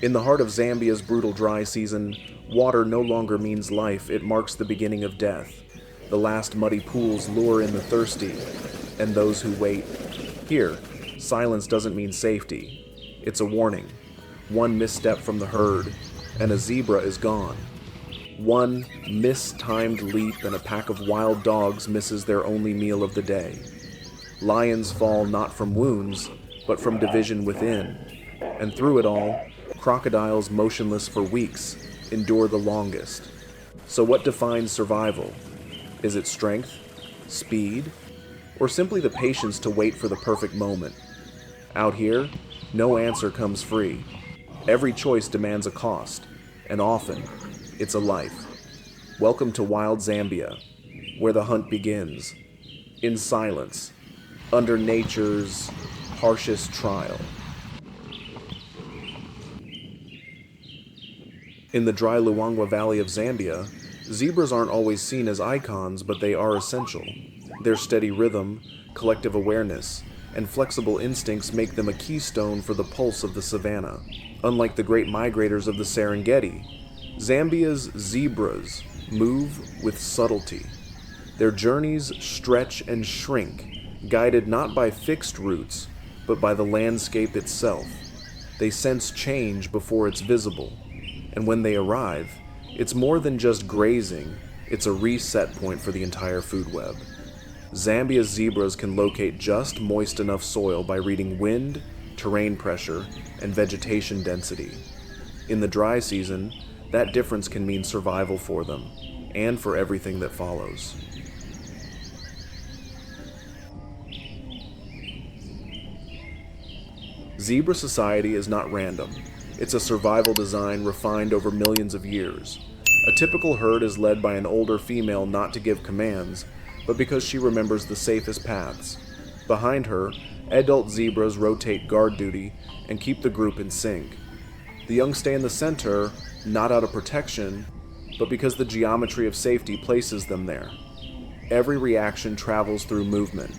In the heart of Zambia's brutal dry season, water no longer means life, it marks the beginning of death. The last muddy pools lure in the thirsty, and those who wait. Here, silence doesn't mean safety. It's a warning. One misstep from the herd, and a zebra is gone. One mistimed leap and a pack of wild dogs misses their only meal of the day. Lions fall not from wounds, but from division within. And through it all, crocodiles motionless for weeks endure the longest. So what defines survival? Is it strength, speed, or simply the patience to wait for the perfect moment? Out here, no answer comes free. Every choice demands a cost, and often, it's a life. Welcome to wild Zambia, where the hunt begins, in silence, under nature's harshest trial. In the dry Luangwa Valley of Zambia, zebras aren't always seen as icons, but they are essential. Their steady rhythm, collective awareness, and flexible instincts make them a keystone for the pulse of the savanna. Unlike the great migrators of the Serengeti, Zambia's zebras move with subtlety. Their journeys stretch and shrink, guided not by fixed routes, but by the landscape itself. They sense change before it's visible, and when they arrive, it's more than just grazing, it's a reset point for the entire food web. Zambia's zebras can locate just moist enough soil by reading wind, terrain pressure, and vegetation density. In the dry season, that difference can mean survival for them, and for everything that follows. Zebra society is not random. It's a survival design refined over millions of years. A typical herd is led by an older female not to give commands, but because she remembers the safest paths. Behind her, adult zebras rotate guard duty and keep the group in sync. The young stay in the center, not out of protection, but because the geometry of safety places them there. Every reaction travels through movement.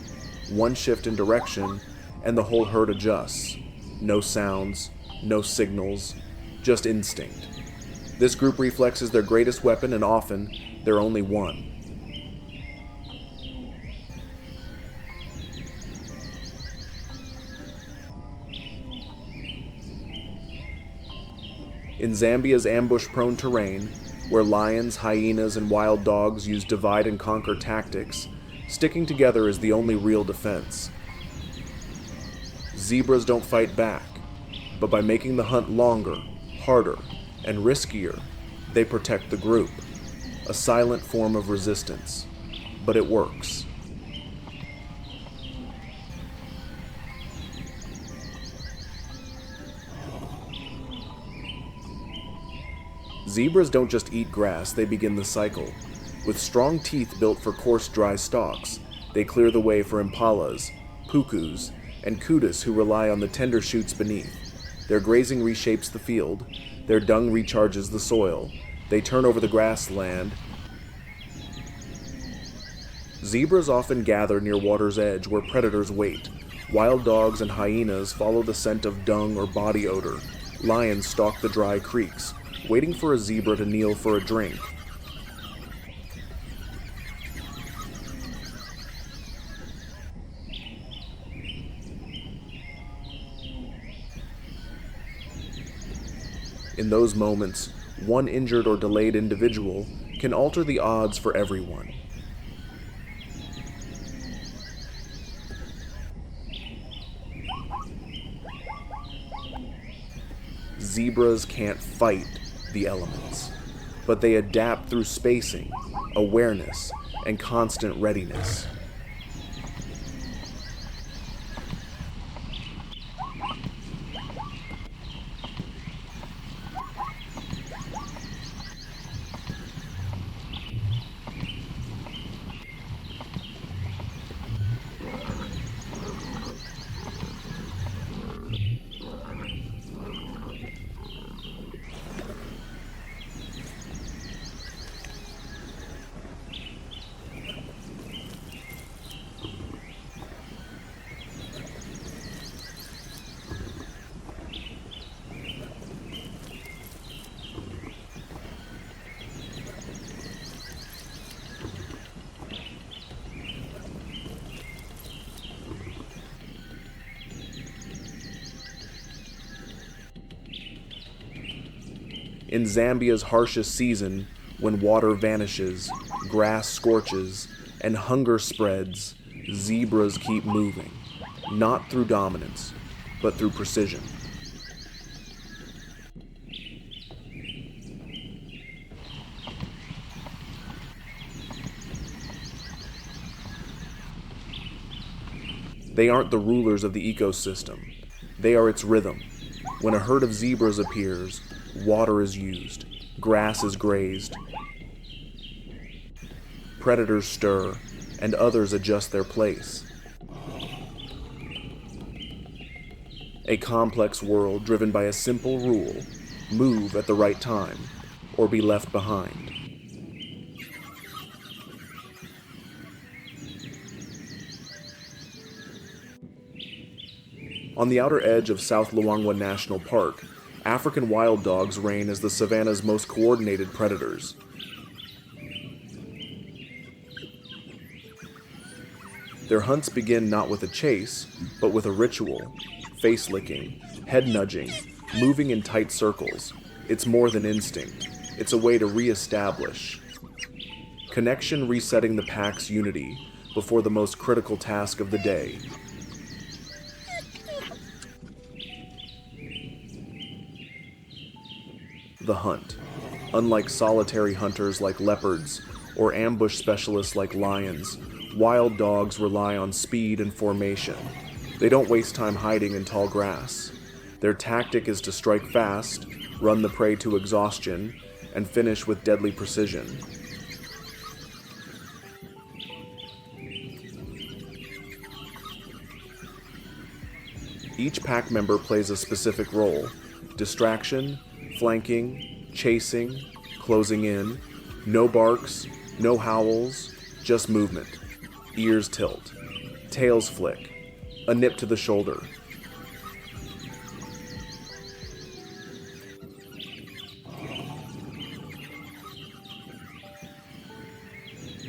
One shift in direction, and the whole herd adjusts. No sounds, no signals, just instinct. This group reflex is their greatest weapon, and often, their only one. In Zambia's ambush-prone terrain, where lions, hyenas, and wild dogs use divide-and-conquer tactics, sticking together is the only real defense. Zebras don't fight back, but by making the hunt longer, harder, and riskier, they protect the group. A silent form of resistance, but it works. Zebras don't just eat grass, they begin the cycle. With strong teeth built for coarse, dry stalks, they clear the way for impalas, pukus, and kudas who rely on the tender shoots beneath. Their grazing reshapes the field, their dung recharges the soil, they turn over the grassland. Zebras often gather near water's edge where predators wait. Wild dogs and hyenas follow the scent of dung or body odor. Lions stalk the dry creeks, waiting for a zebra to kneel for a drink. In those moments, one injured or delayed individual can alter the odds for everyone. Zebras can't fight the elements, but they adapt through spacing, awareness, and constant readiness. In Zambia's harshest season, when water vanishes, grass scorches, and hunger spreads, zebras keep moving, not through dominance, but through precision. They aren't the rulers of the ecosystem. They are its rhythm. When a herd of zebras appears, water is used, grass is grazed, predators stir, and others adjust their place. A complex world driven by a simple rule: move at the right time, or be left behind. On the outer edge of South Luangwa National Park, African wild dogs reign as the savanna's most coordinated predators. Their hunts begin not with a chase, but with a ritual: face-licking, head-nudging, moving in tight circles. It's more than instinct. It's a way to re-establish connection, resetting the pack's unity before the most critical task of the day. The hunt. Unlike solitary hunters like leopards or ambush specialists like lions, wild dogs rely on speed and formation. They don't waste time hiding in tall grass. Their tactic is to strike fast, run the prey to exhaustion, and finish with deadly precision. Each pack member plays a specific role: distraction, flanking, chasing, closing in. No barks, no howls, just movement. Ears tilt, tails flick, a nip to the shoulder.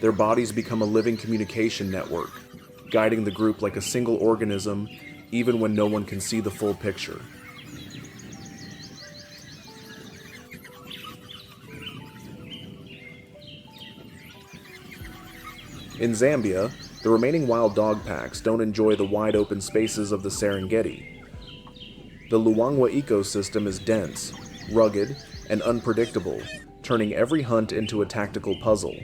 Their bodies become a living communication network, guiding the group like a single organism, even when no one can see the full picture. In Zambia, the remaining wild dog packs don't enjoy the wide-open spaces of the Serengeti. The Luangwa ecosystem is dense, rugged, and unpredictable, turning every hunt into a tactical puzzle.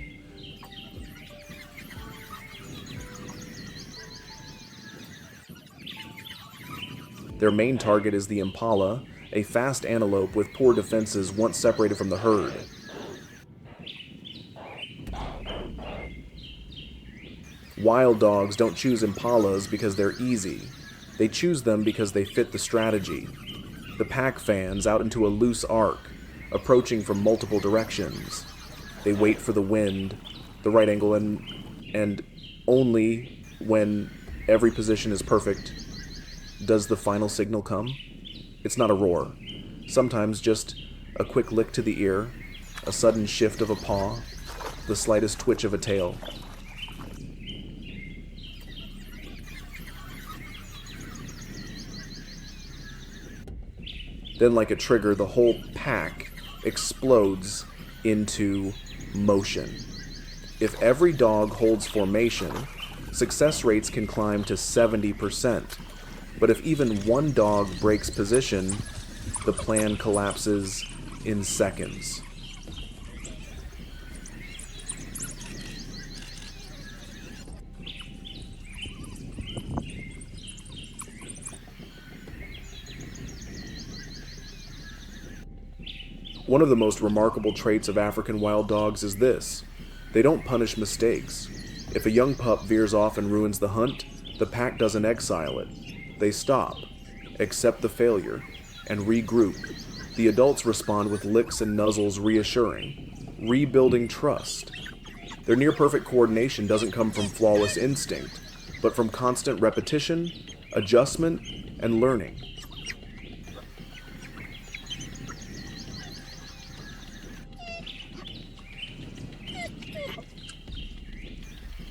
Their main target is the impala, a fast antelope with poor defenses once separated from the herd. Wild dogs don't choose impalas because they're easy. They choose them because they fit the strategy. The pack fans out into a loose arc, approaching from multiple directions. They wait for the wind, the right angle, and only when every position is perfect does the final signal come. It's not a roar. Sometimes just a quick lick to the ear, a sudden shift of a paw, the slightest twitch of a tail. Then, like a trigger, the whole pack explodes into motion. If every dog holds formation, success rates can climb to 70%. But if even one dog breaks position, the plan collapses in seconds. One of the most remarkable traits of African wild dogs is this: they don't punish mistakes. If a young pup veers off and ruins the hunt, the pack doesn't exile it. They stop, accept the failure, and regroup. The adults respond with licks and nuzzles, reassuring, rebuilding trust. Their near-perfect coordination doesn't come from flawless instinct, but from constant repetition, adjustment, and learning.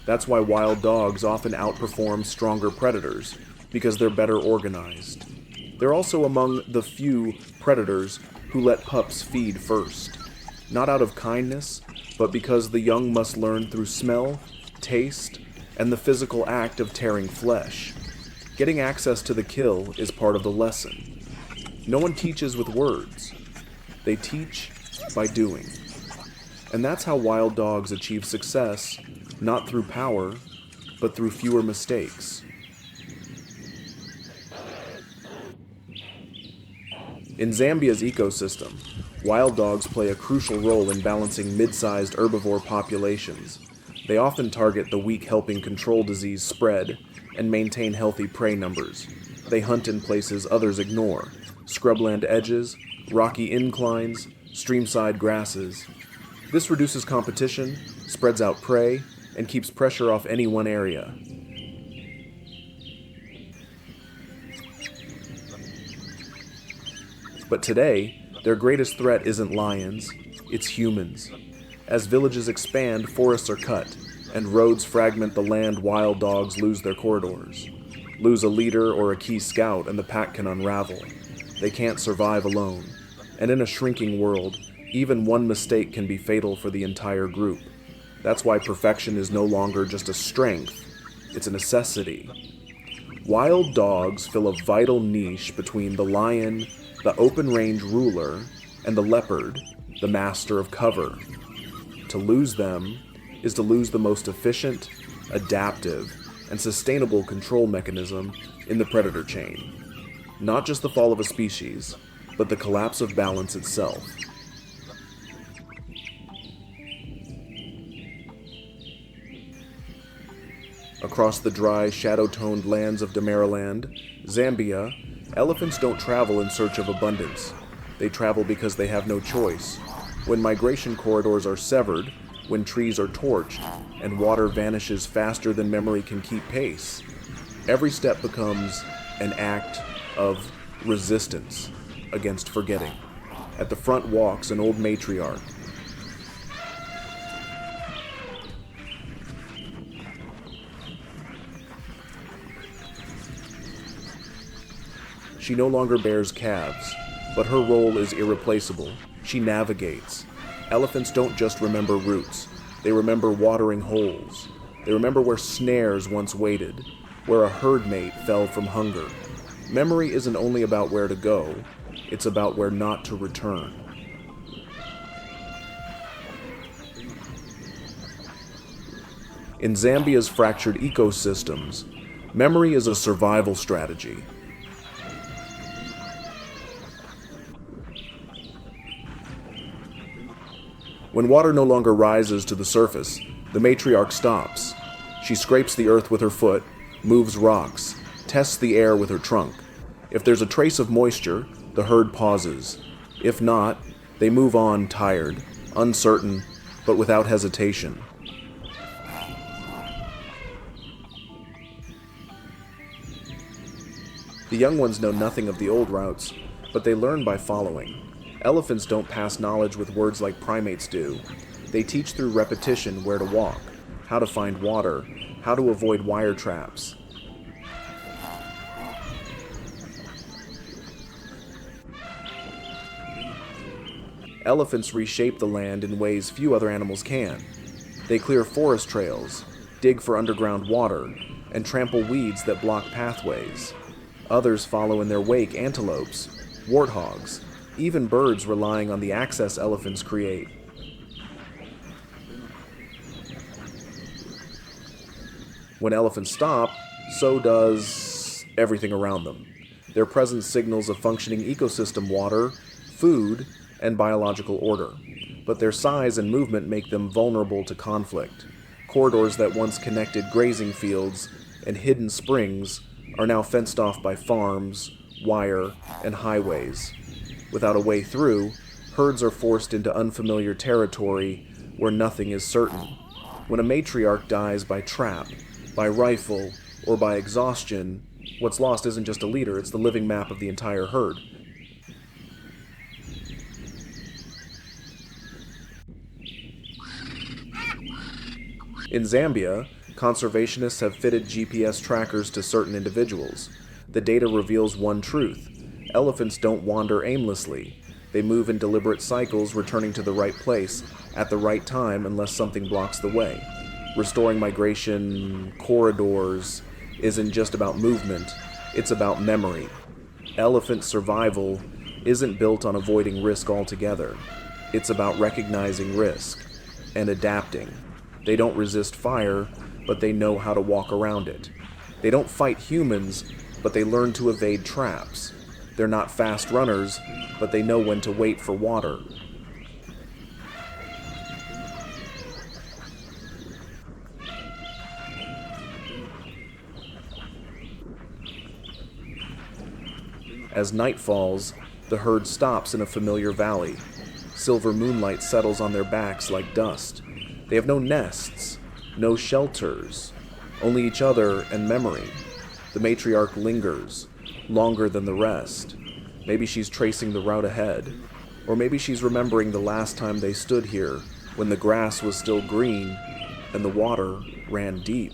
That's why wild dogs often outperform stronger predators, because they're better organized. They're also among the few predators who let pups feed first, not out of kindness, but because the young must learn through smell, taste, and the physical act of tearing flesh. Getting access to the kill is part of the lesson. No one teaches with words. They teach by doing. And that's how wild dogs achieve success, not through power, but through fewer mistakes. In Zambia's ecosystem, wild dogs play a crucial role in balancing mid-sized herbivore populations. They often target the weak, helping control disease spread and maintain healthy prey numbers. They hunt in places others ignore: scrubland edges, rocky inclines, streamside grasses. This reduces competition, spreads out prey, and keeps pressure off any one area. But today, their greatest threat isn't lions, it's humans. As villages expand, forests are cut, and roads fragment the land. Wild dogs lose their corridors. Lose a leader or a key scout, and the pack can unravel. They can't survive alone. And in a shrinking world, even one mistake can be fatal for the entire group. That's why perfection is no longer just a strength, it's a necessity. Wild dogs fill a vital niche between the lion, the open-range ruler, and the leopard, the master of cover. To lose them is to lose the most efficient, adaptive, and sustainable control mechanism in the predator chain. Not just the fall of a species, but the collapse of balance itself. Across the dry, shadow-toned lands of Damaraland, Zambia, elephants don't travel in search of abundance. They travel because they have no choice. When migration corridors are severed, when trees are torched, and water vanishes faster than memory can keep pace, every step becomes an act of resistance against forgetting. At the front walks an old matriarch. She no longer bears calves, but her role is irreplaceable. She navigates. Elephants don't just remember routes. They remember watering holes. They remember where snares once waited, where a herd mate fell from hunger. Memory isn't only about where to go, it's about where not to return. In Zambia's fractured ecosystems, memory is a survival strategy. When water no longer rises to the surface, the matriarch stops. She scrapes the earth with her foot, moves rocks, tests the air with her trunk. If there's a trace of moisture, the herd pauses. If not, they move on tired, uncertain, but without hesitation. The young ones know nothing of the old routes, but they learn by following. Elephants don't pass knowledge with words like primates do. They teach through repetition where to walk, how to find water, how to avoid wire traps. Elephants reshape the land in ways few other animals can. They clear forest trails, dig for underground water, and trample weeds that block pathways. Others follow in their wake: antelopes, warthogs, even birds relying on the access elephants create. When elephants stop, so does everything around them. Their presence signals a functioning ecosystem: water, food, and biological order. But their size and movement make them vulnerable to conflict. Corridors that once connected grazing fields and hidden springs are now fenced off by farms, wire, and highways. Without a way through, herds are forced into unfamiliar territory where nothing is certain. When a matriarch dies by trap, by rifle, or by exhaustion, what's lost isn't just a leader, it's the living map of the entire herd. In Zambia, conservationists have fitted GPS trackers to certain individuals. The data reveals one truth: elephants don't wander aimlessly. They move in deliberate cycles, returning to the right place at the right time unless something blocks the way. Restoring migration corridors isn't just about movement, it's about memory. Elephant survival isn't built on avoiding risk altogether. It's about recognizing risk and adapting. They don't resist fire, but they know how to walk around it. They don't fight humans, but they learn to evade traps. They're not fast runners, but they know when to wait for water. As night falls, the herd stops in a familiar valley. Silver moonlight settles on their backs like dust. They have no nests, no shelters, only each other and memory. The matriarch lingers, longer than the rest. Maybe she's tracing the route ahead, or maybe she's remembering the last time they stood here, when the grass was still green and the water ran deep.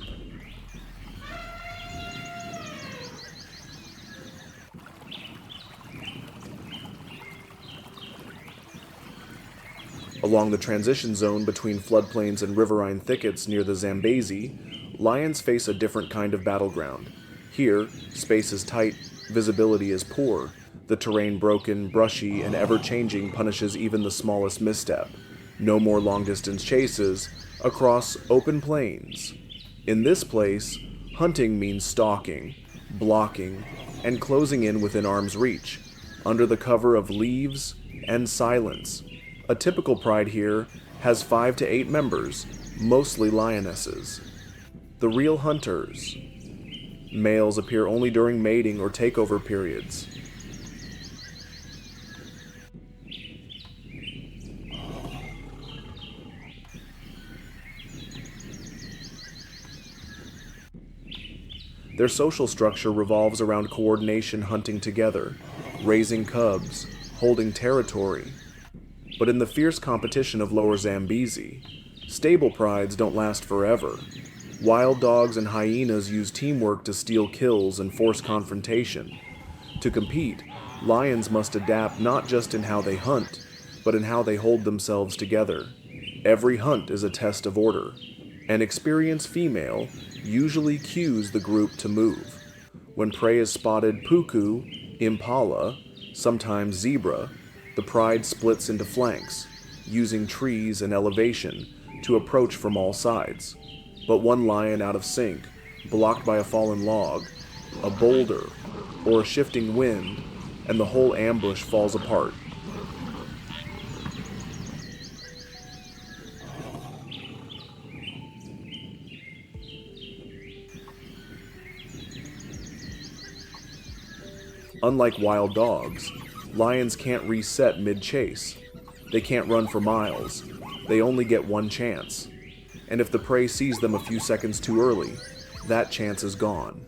Along the transition zone between floodplains and riverine thickets near the Zambezi, lions face a different kind of battleground. Here, space is tight, visibility is poor. The terrain broken, brushy, and ever-changing punishes even the smallest misstep. No more long-distance chases across open plains. In this place, hunting means stalking, blocking, and closing in within arm's reach, under the cover of leaves and silence. A typical pride here has 5 to 8 members, mostly lionesses. The real hunters. Males appear only during mating or takeover periods. Their social structure revolves around coordination, hunting together, raising cubs, holding territory. But in the fierce competition of lower Zambezi, stable prides don't last forever. Wild dogs and hyenas use teamwork to steal kills and force confrontation. To compete, lions must adapt not just in how they hunt, but in how they hold themselves together. Every hunt is a test of order. An experienced female usually cues the group to move. When prey is spotted puku, impala, sometimes zebra, the pride splits into flanks, using trees and elevation to approach from all sides. But one lion out of sync, blocked by a fallen log, a boulder, or a shifting wind, and the whole ambush falls apart. Unlike wild dogs, lions can't reset mid-chase. They can't run for miles. They only get one chance. And if the prey sees them a few seconds too early, that chance is gone.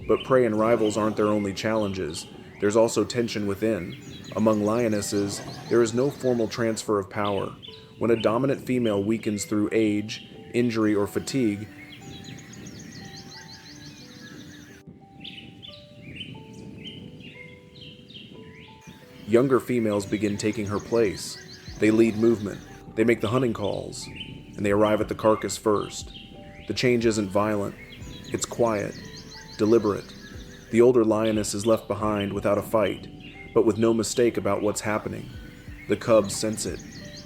But prey and rivals aren't their only challenges. There's also tension within. Among lionesses, there is no formal transfer of power. When a dominant female weakens through age, injury, or fatigue, younger females begin taking her place. They lead movement, they make the hunting calls, and they arrive at the carcass first. The change isn't violent, it's quiet, deliberate. The older lioness is left behind without a fight, but with no mistake about what's happening. The cubs sense it.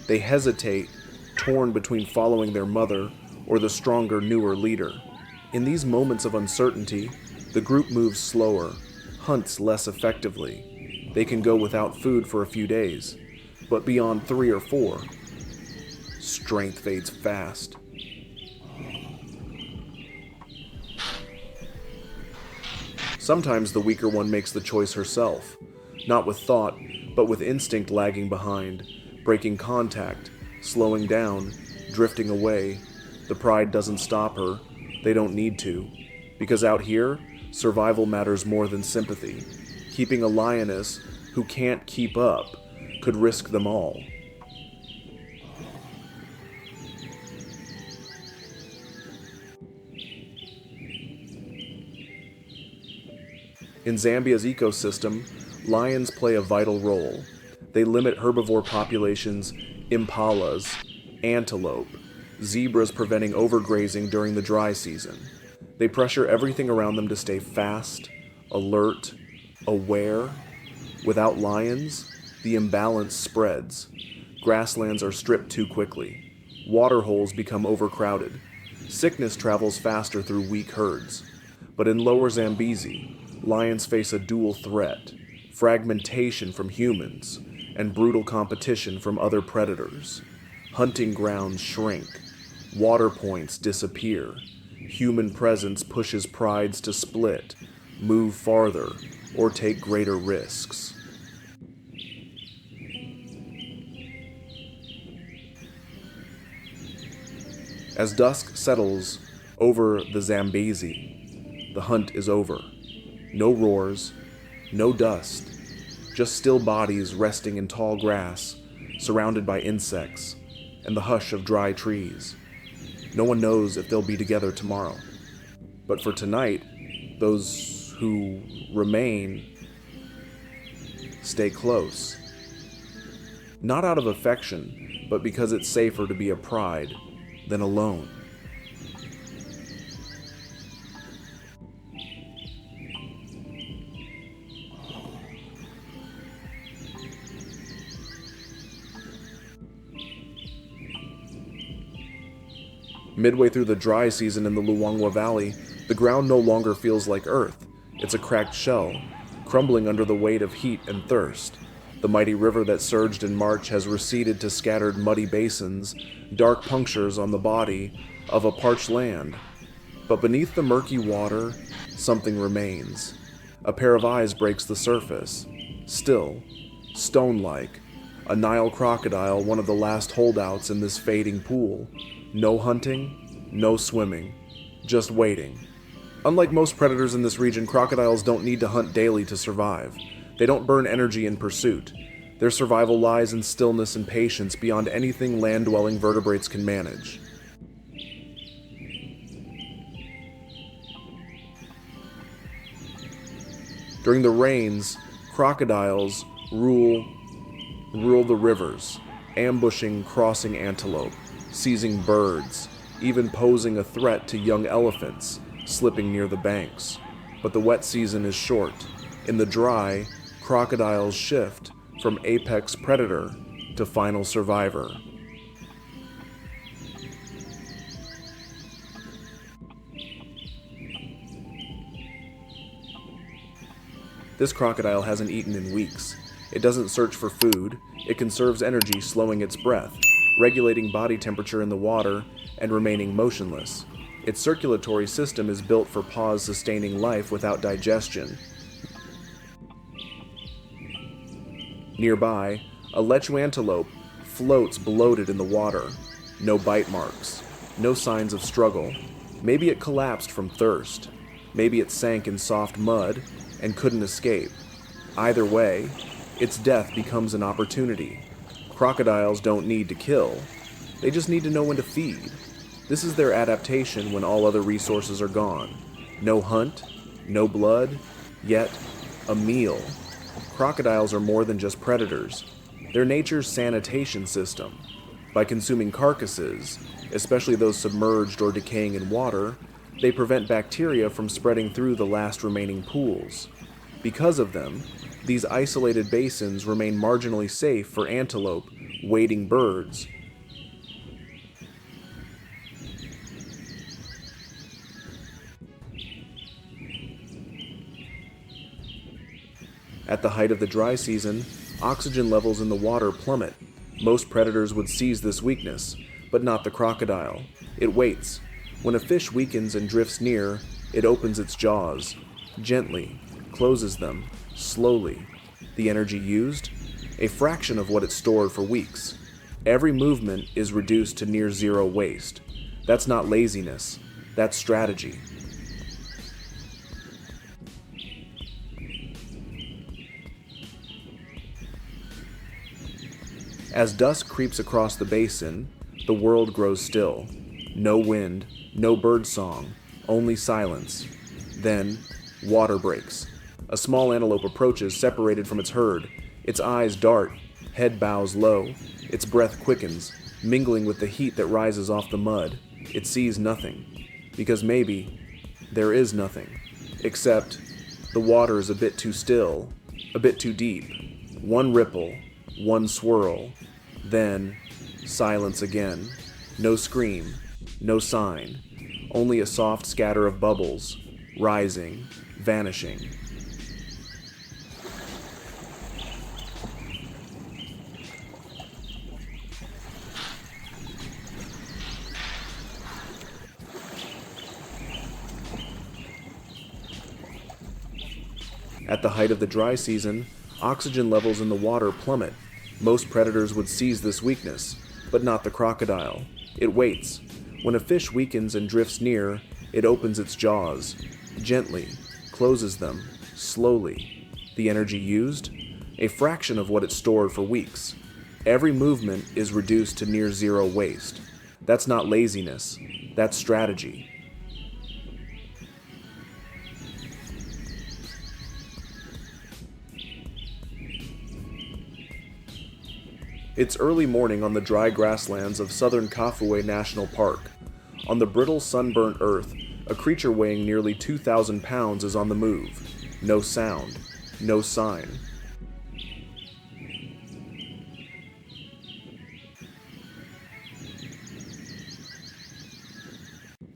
They hesitate, torn between following their mother or the stronger, newer leader. In these moments of uncertainty, the group moves slower, hunts less effectively. They can go without food for a few days, but beyond 3 or 4, strength fades fast. Sometimes the weaker one makes the choice herself, not with thought, but with instinct lagging behind, breaking contact, slowing down, drifting away, The pride doesn't stop her. They don't need to. Because out here, survival matters more than sympathy. Keeping a lioness who can't keep up could risk them all. In Zambia's ecosystem, lions play a vital role. They limit herbivore populations, impalas, antelope, zebras preventing overgrazing during the dry season. They pressure everything around them to stay fast, alert, aware. Without lions, the imbalance spreads. Grasslands are stripped too quickly. Water holes become overcrowded. Sickness travels faster through weak herds. But in lower Zambezi, lions face a dual threat: fragmentation from humans and brutal competition from other predators. Hunting grounds shrink. Water points disappear. Human presence pushes prides to split, move farther, or take greater risks. As dusk settles over the Zambezi, the hunt is over. No roars, no dust, just still bodies resting in tall grass, surrounded by insects, and the hush of dry trees. No one knows if they'll be together tomorrow. But for tonight, those who remain stay close. Not out of affection, but because it's safer to be a pride than alone. Midway through the dry season in the Luangwa Valley, the ground no longer feels like earth. It's a cracked shell, crumbling under the weight of heat and thirst. The mighty river that surged in March has receded to scattered muddy basins, dark punctures on the body of a parched land. But beneath the murky water, something remains. A pair of eyes breaks the surface. Still, stone-like, a Nile crocodile, one of the last holdouts in this fading pool. No hunting, no swimming, just waiting. Unlike most predators in this region, crocodiles don't need to hunt daily to survive. They don't burn energy in pursuit. Their survival lies in stillness and patience beyond anything land-dwelling vertebrates can manage. During the rains, crocodiles rule the rivers, ambushing crossing antelope, seizing birds, even posing a threat to young elephants slipping near the banks. But the wet season is short. In the dry, crocodiles shift from apex predator to final survivor. This crocodile hasn't eaten in weeks. It doesn't search for food. It conserves energy, slowing its breath, regulating body temperature in the water, and remaining motionless. Its circulatory system is built for pause-sustaining life without digestion. Nearby, a lechu antelope floats bloated in the water. No bite marks. No signs of struggle. Maybe it collapsed from thirst. Maybe it sank in soft mud and couldn't escape. Either way, its death becomes an opportunity. Crocodiles don't need to kill. They just need to know when to feed. This is their adaptation when all other resources are gone. No hunt, no blood, yet a meal. Crocodiles are more than just predators. They're nature's sanitation system. By consuming carcasses, especially those submerged or decaying in water, they prevent bacteria from spreading through the last remaining pools. Because of them, these isolated basins remain marginally safe for antelope, wading birds. At the height of the dry season, oxygen levels in the water plummet. Most predators would seize this weakness, but not the crocodile. It waits. When a fish weakens and drifts near, it opens its jaws, gently, closes them, slowly. The energy used? A fraction of what it stored for weeks. Every movement is reduced to near zero waste. That's not laziness, that's strategy. As dusk creeps across the basin, the world grows still. No wind, no bird song, only silence. Then, water breaks. A small antelope approaches, separated from its herd. Its eyes dart, head bows low. Its breath quickens, mingling with the heat that rises off the mud. It sees nothing, because maybe there is nothing, except the water is a bit too still, a bit too deep. One ripple, one swirl, then silence again. No scream, no sign, only a soft scatter of bubbles, rising, vanishing. At the height of the dry season, oxygen levels in the water plummet. Most predators would seize this weakness, but not the crocodile. It waits. When a fish weakens and drifts near, it opens its jaws, gently, closes them, slowly. The energy used? A fraction of what it stored for weeks. Every movement is reduced to near zero waste. That's not laziness, that's strategy. It's early morning on the dry grasslands of southern Kafue National Park. On the brittle, sunburnt earth, a creature weighing nearly 2,000 pounds is on the move. No sound, no sign.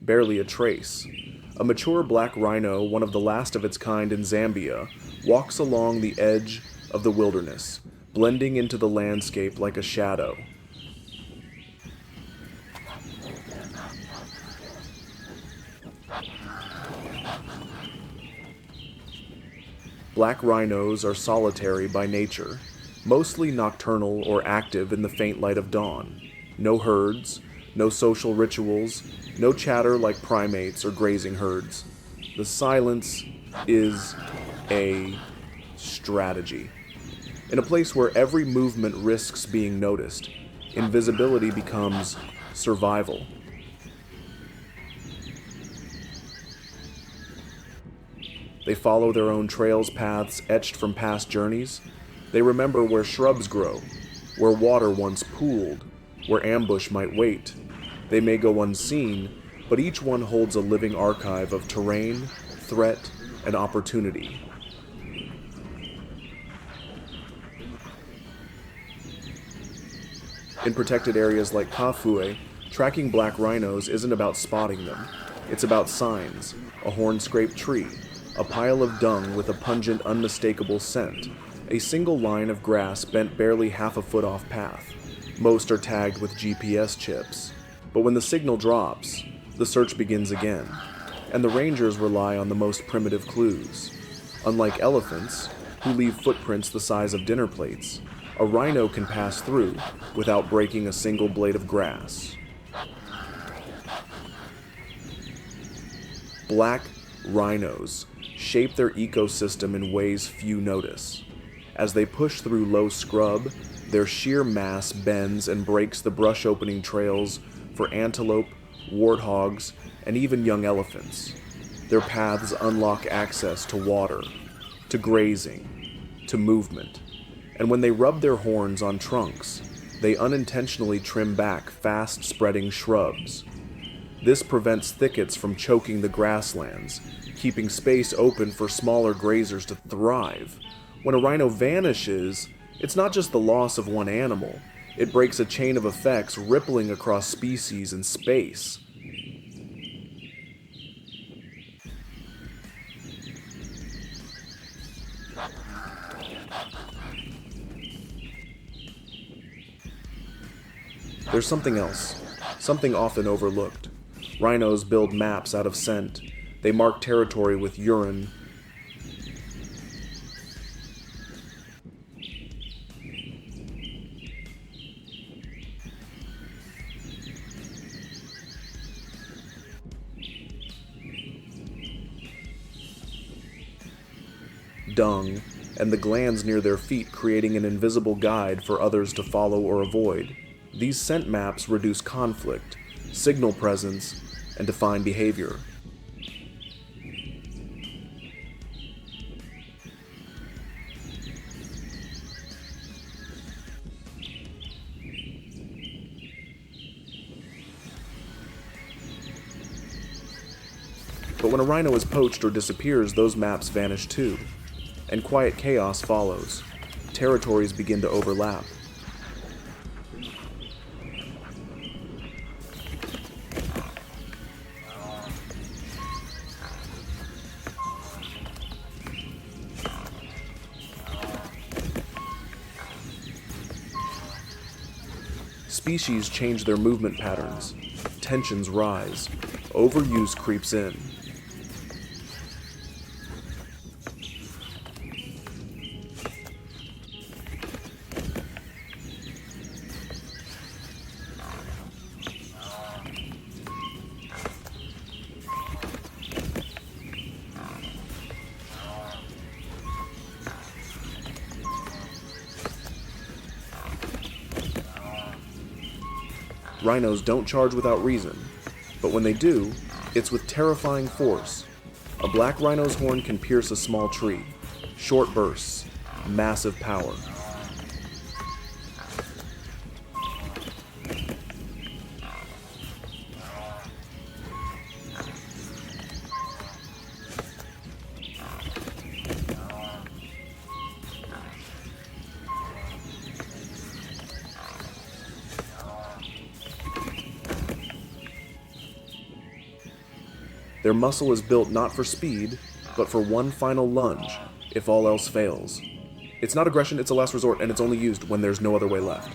Barely a trace. A mature black rhino, one of the last of its kind in Zambia, walks along the edge of the wilderness, blending into the landscape like a shadow. Black rhinos are solitary by nature, mostly nocturnal or active in the faint light of dawn. No herds, no social rituals, no chatter like primates or grazing herds. The silence is a strategy. In a place where every movement risks being noticed, invisibility becomes survival. They follow their own trails, paths etched from past journeys. They remember where shrubs grow, where water once pooled, where ambush might wait. They may go unseen, but each one holds a living archive of terrain, threat, and opportunity. In protected areas like Kafue, tracking black rhinos isn't about spotting them. It's about signs, a horn-scraped tree, a pile of dung with a pungent, unmistakable scent, a single line of grass bent barely half a foot off path. Most are tagged with GPS chips. But when the signal drops, the search begins again, and the rangers rely on the most primitive clues. Unlike elephants, who leave footprints the size of dinner plates, a rhino can pass through without breaking a single blade of grass. Black rhinos shape their ecosystem in ways few notice. As they push through low scrub, their sheer mass bends and breaks the brush-opening trails for antelope, warthogs, and even young elephants. Their paths unlock access to water, to grazing, to movement. And when they rub their horns on trunks, they unintentionally trim back fast-spreading shrubs. This prevents thickets from choking the grasslands, keeping space open for smaller grazers to thrive. When a rhino vanishes, it's not just the loss of one animal. It breaks a chain of effects rippling across species and space. There's something else, something often overlooked. Rhinos build maps out of scent. They mark territory with urine. dung, and the glands near their feet, creating an invisible guide for others to follow or avoid. These scent maps reduce conflict, signal presence, and define behavior. But when a rhino is poached or disappears, those maps vanish too, and quiet chaos follows. Territories begin to overlap. Species change their movement patterns. Tensions rise. Overuse creeps in. Rhinos don't charge without reason, but when they do, it's with terrifying force. A black rhino's horn can pierce a small tree. Short bursts, massive power. Their muscle is built not for speed, but for one final lunge, if all else fails. It's not aggression, it's a last resort, and it's only used when there's no other way left.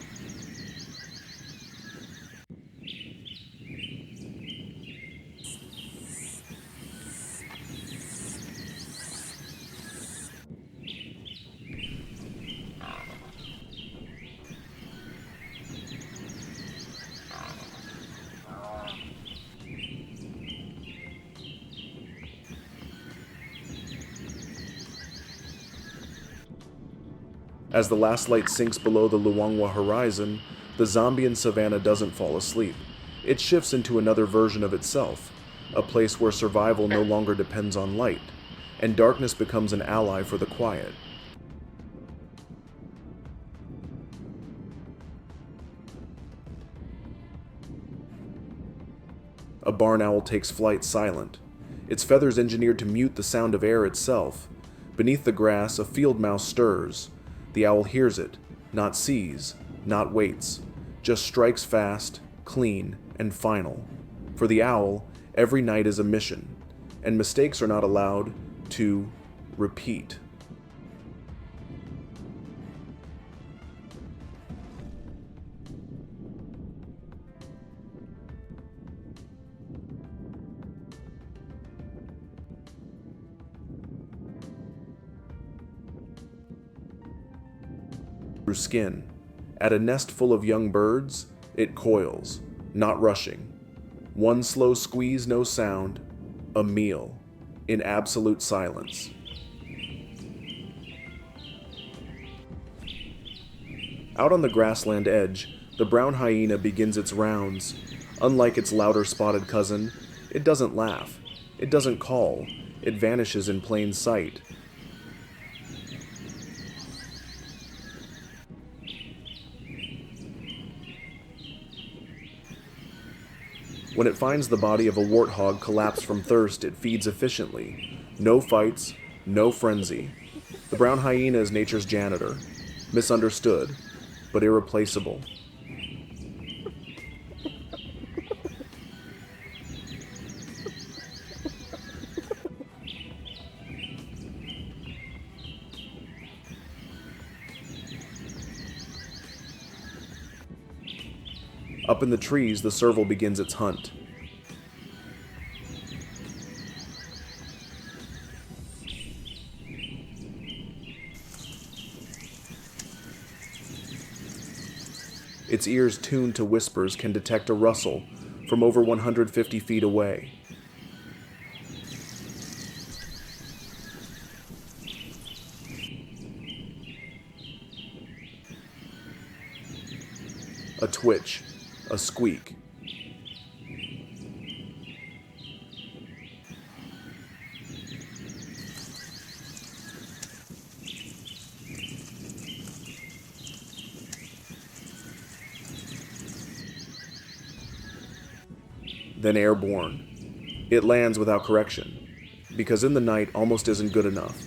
As the last light sinks below the Luangwa horizon, the Zambian savanna doesn't fall asleep. It shifts into another version of itself, a place where survival no longer depends on light, and darkness becomes an ally for the quiet. A barn owl takes flight silent, its feathers engineered to mute the sound of air itself. Beneath the grass, a field mouse stirs. The owl hears it, not sees, not waits, just strikes fast, clean, and final. For the owl, every night is a mission, and mistakes are not allowed to repeat. Through skin. At a nest full of young birds, it coils, not rushing. One slow squeeze, no sound. A meal, in absolute silence. Out on the grassland edge, the brown hyena begins its rounds. Unlike its louder spotted cousin, it doesn't laugh. It doesn't call. It vanishes in plain sight. When it finds the body of a warthog collapsed from thirst, it feeds efficiently. No fights, no frenzy. The brown hyena is nature's janitor. Misunderstood, but irreplaceable. Up in the trees, the serval begins its hunt. Its ears tuned to whispers can detect a rustle from over 150 feet away. A twitch, a squeak. Then airborne. It lands without correction, because in the night almost isn't good enough.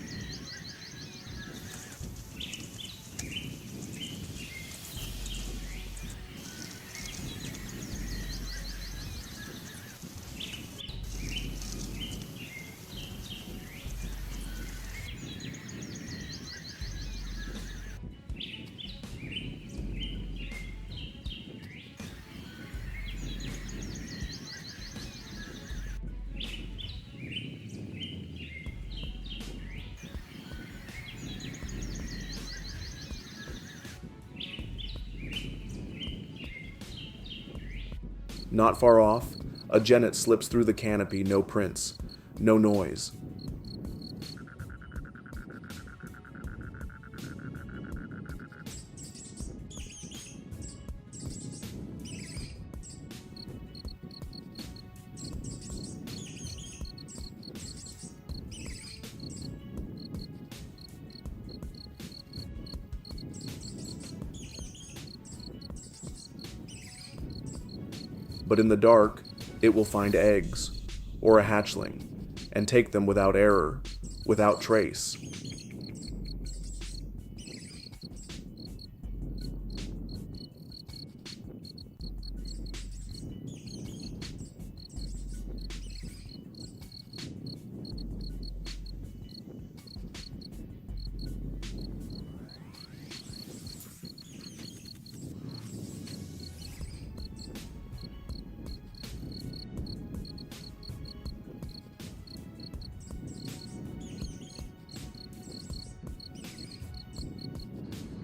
Not far off, a genet slips through the canopy, no prints, no noise. But in the dark, it will find eggs, or a hatchling, and take them without error, without trace.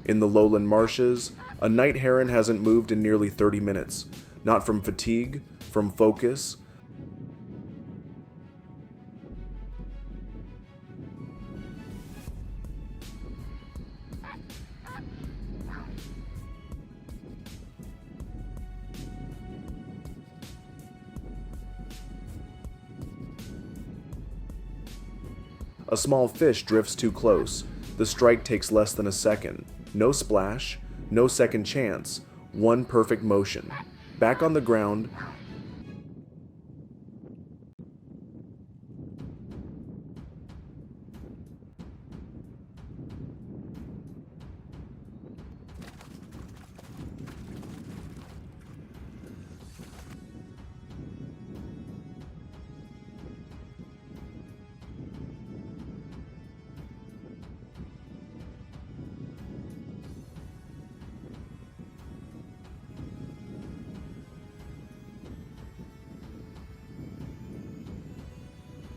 In the lowland marshes, a night heron hasn't moved in nearly 30 minutes, not from fatigue, from focus. A small fish drifts too close. The strike takes less than a second. No splash, no second chance, one perfect motion. Back on the ground.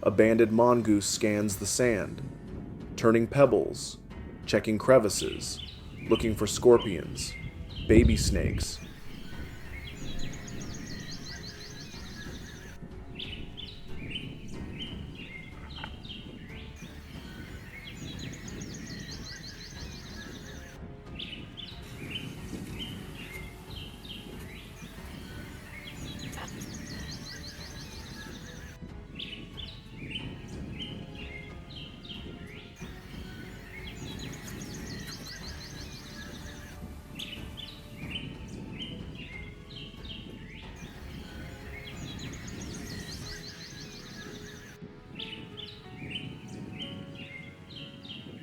A banded mongoose scans the sand, turning pebbles, checking crevices, looking for scorpions, baby snakes.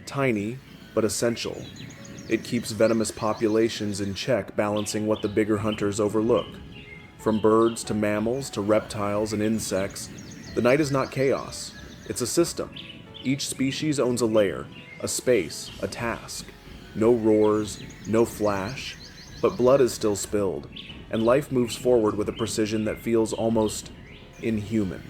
Tiny, but essential. It keeps venomous populations in check, balancing what the bigger hunters overlook. From birds to mammals to reptiles and insects, the night is not chaos. It's a system. Each species owns a layer, a space, a task. No roars, no flash, but blood is still spilled, and life moves forward with a precision that feels almost inhuman.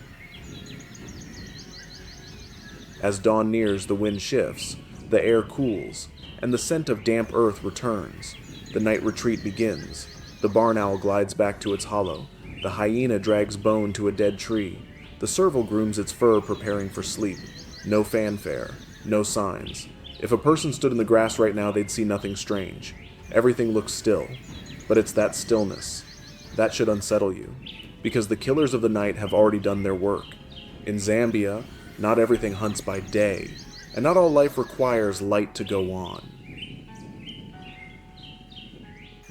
As dawn nears, the wind shifts, the air cools, and the scent of damp earth returns. The night retreat begins. The barn owl glides back to its hollow. The hyena drags bone to a dead tree. The serval grooms its fur, preparing for sleep. No fanfare, no signs. If a person stood in the grass right now, they'd see nothing strange. Everything looks still. But it's that stillness. That should unsettle you, because the killers of the night have already done their work. In Zambia, not everything hunts by day, and not all life requires light to go on.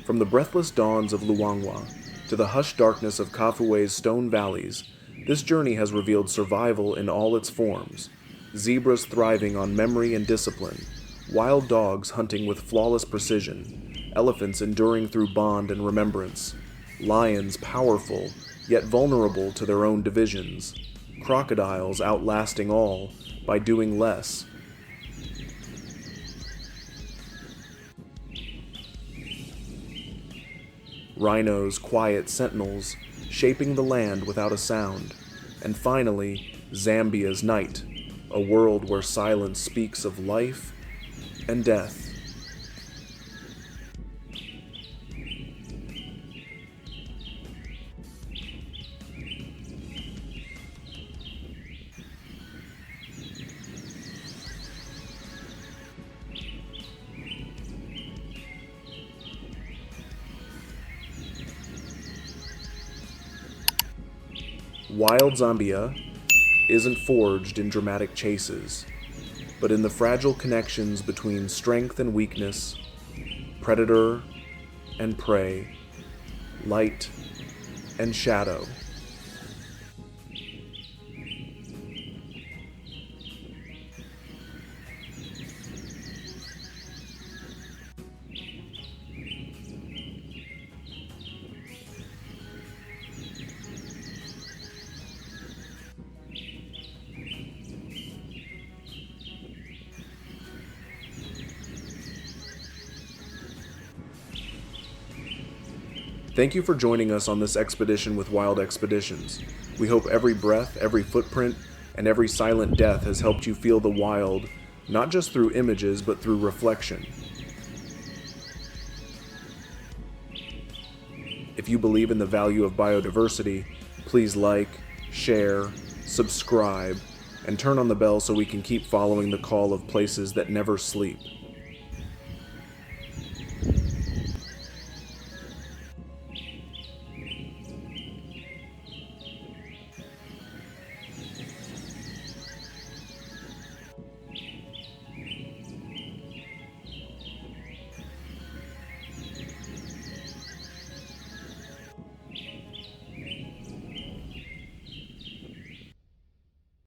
From the breathless dawns of Luangwa to the hushed darkness of Kafue's stone valleys, this journey has revealed survival in all its forms. Zebras thriving on memory and discipline, wild dogs hunting with flawless precision, elephants enduring through bond and remembrance, lions powerful, yet vulnerable to their own divisions, crocodiles outlasting all by doing less. Rhinos, quiet sentinels, shaping the land without a sound. And finally, Zambia's night, a world where silence speaks of life and death. Wild Zambia isn't forged in dramatic chases, but in the fragile connections between strength and weakness, predator and prey, light and shadow. Thank you for joining us on this expedition with Wild Expeditions. We hope every breath, every footprint, and every silent death has helped you feel the wild, not just through images, but through reflection. If you believe in the value of biodiversity, please like, share, subscribe, and turn on the bell so we can keep following the call of places that never sleep.